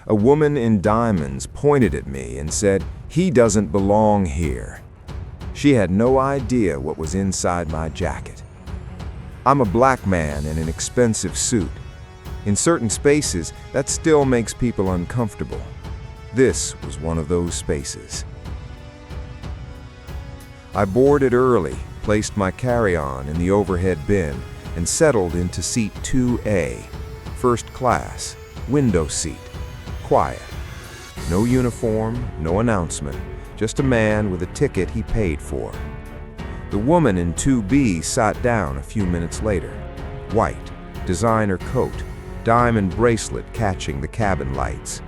A woman in diamonds pointed at me and said, "He doesn't belong here." She had no idea what was inside my jacket. I'm a black man in an expensive suit. In certain spaces, that still makes people uncomfortable. This was one of those spaces. I boarded early, placed my carry-on in the overhead bin, and settled into seat 2A, first class, window seat, quiet. No uniform, no announcement, just a man with a ticket he paid for. The woman in 2B sat down a few minutes later. White, designer coat, diamond bracelet catching the cabin lights.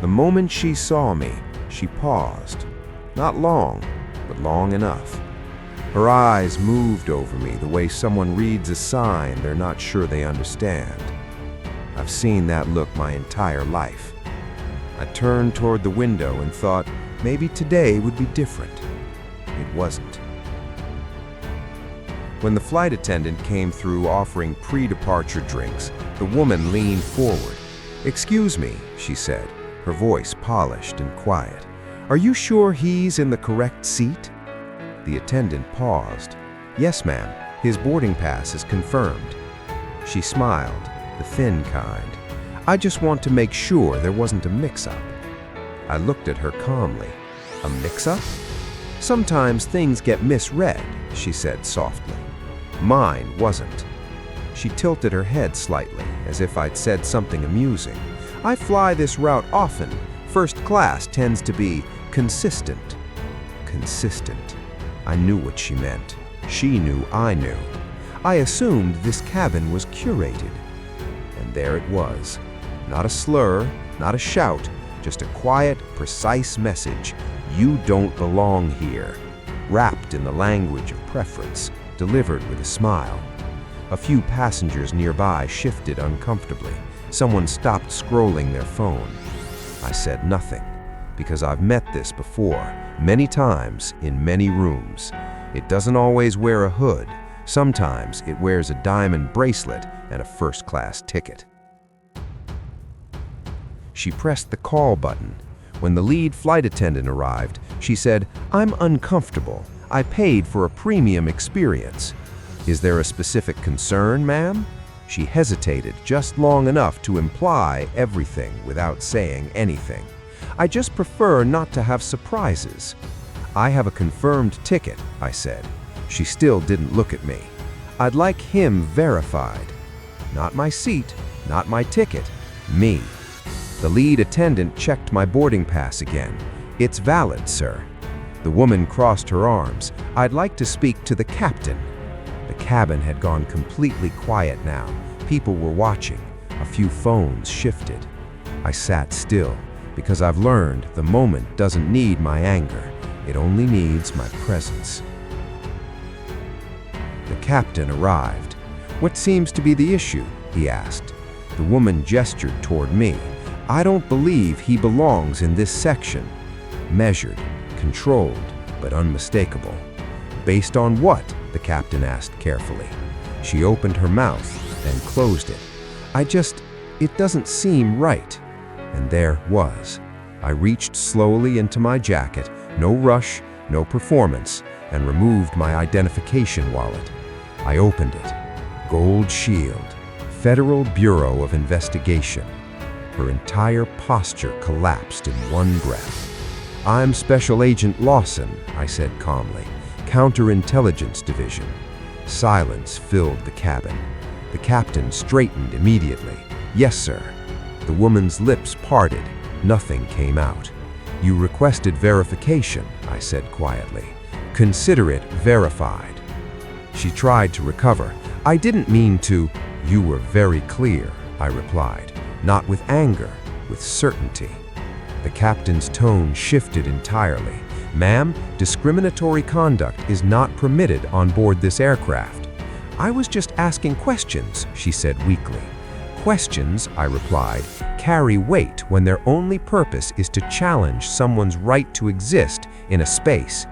The moment she saw me, she paused. Not long, but long enough. Her eyes moved over me the way someone reads a sign they're not sure they understand. I've seen that look my entire life. I turned toward the window and thought maybe today would be different. It wasn't. When the flight attendant came through offering pre-departure drinks, the woman leaned forward. "Excuse me," she said, her voice polished and quiet. "Are you sure he's in the correct seat?" The attendant paused. "Yes, ma'am. His boarding pass is confirmed." She smiled, the thin kind. "I just want to make sure there wasn't a mix-up." I looked at her calmly. "A mix-up?" "Sometimes things get misread," she said softly. Mine wasn't. She tilted her head slightly, as if I'd said something amusing. "I fly this route often. First class tends to be consistent." Consistent. I knew what she meant. She knew I knew. I assumed this cabin was curated. And there it was. Not a slur, not a shout, just a quiet, precise message. "You don't belong here." Wrapped in the language of preference, delivered with a smile. A few passengers nearby shifted uncomfortably. Someone stopped scrolling their phone. I said nothing, because I've met this before, many times in many rooms. It doesn't always wear a hood. Sometimes it wears a diamond bracelet and a first-class ticket. She pressed the call button. When the lead flight attendant arrived, she said, "I'm uncomfortable. I paid for a premium experience." "Is there a specific concern, ma'am?" She hesitated just long enough to imply everything without saying anything. "I just prefer not to have surprises." "I have a confirmed ticket," I said. She still didn't look at me. "I'd like him verified." "Not my seat, not my ticket, me." The lead attendant checked my boarding pass again. "It's valid, sir." The woman crossed her arms. "I'd like to speak to the captain." The cabin had gone completely quiet now. People were watching. A few phones shifted. I sat still, because I've learned the moment doesn't need my anger. It only needs my presence. The captain arrived. "What seems to be the issue?" he asked. The woman gestured toward me. "I don't believe he belongs in this section." Measured, controlled, but unmistakable. "Based on what?" the captain asked carefully. She opened her mouth, then closed it. It doesn't seem right." And there was. I reached slowly into my jacket, no rush, no performance, and removed my identification wallet. I opened it. Gold shield, Federal Bureau of Investigation. Her entire posture collapsed in one breath. "I'm Special Agent Lawson," I said calmly. "Counterintelligence Division." Silence filled the cabin. The captain straightened immediately. "Yes, sir." The woman's lips parted. Nothing came out. "You requested verification," I said quietly. "Consider it verified." She tried to recover. "I didn't mean to." "You were very clear," I replied. Not with anger, with certainty. The captain's tone shifted entirely. "Ma'am, discriminatory conduct is not permitted on board this aircraft." "I was just asking questions," she said weakly. "Questions," I replied, "carry weight when their only purpose is to challenge someone's right to exist in a space."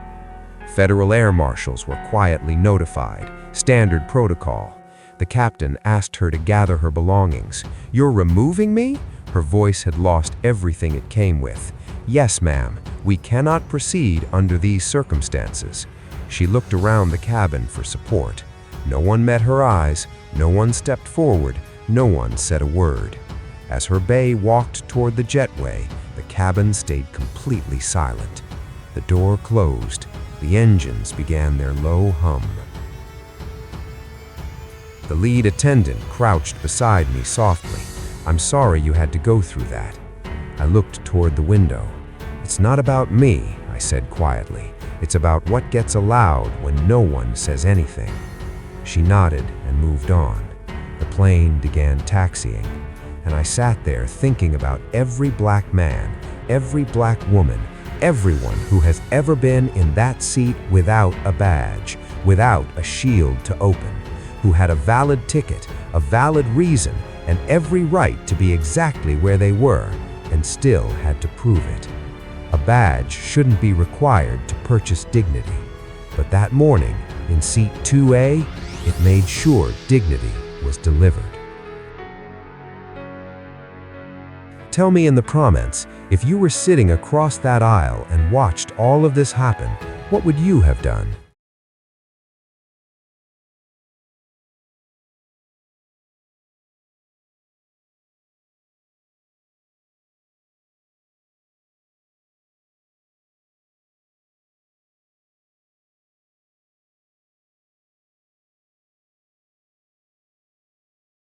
Federal air marshals were quietly notified. Standard protocol. The captain asked her to gather her belongings. "You're removing me?" Her voice had lost everything it came with. "Yes, ma'am, we cannot proceed under these circumstances." She looked around the cabin for support. No one met her eyes, no one stepped forward, no one said a word. As her bay walked toward the jetway, the cabin stayed completely silent. The door closed. The engines began their low hum. The lead attendant crouched beside me softly. "I'm sorry you had to go through that." I looked toward the window. "It's not about me," I said quietly. "It's about what gets allowed when no one says anything." She nodded and moved on. The plane began taxiing, and I sat there thinking about every black man, every black woman, everyone who has ever been in that seat without a badge, without a shield to open, who had a valid ticket, a valid reason, and every right to be exactly where they were, and still had to prove it. A badge shouldn't be required to purchase dignity, but that morning, in seat 2A, it made sure dignity was delivered. Tell me in the comments, if you were sitting across that aisle and watched all of this happen, what would you have done?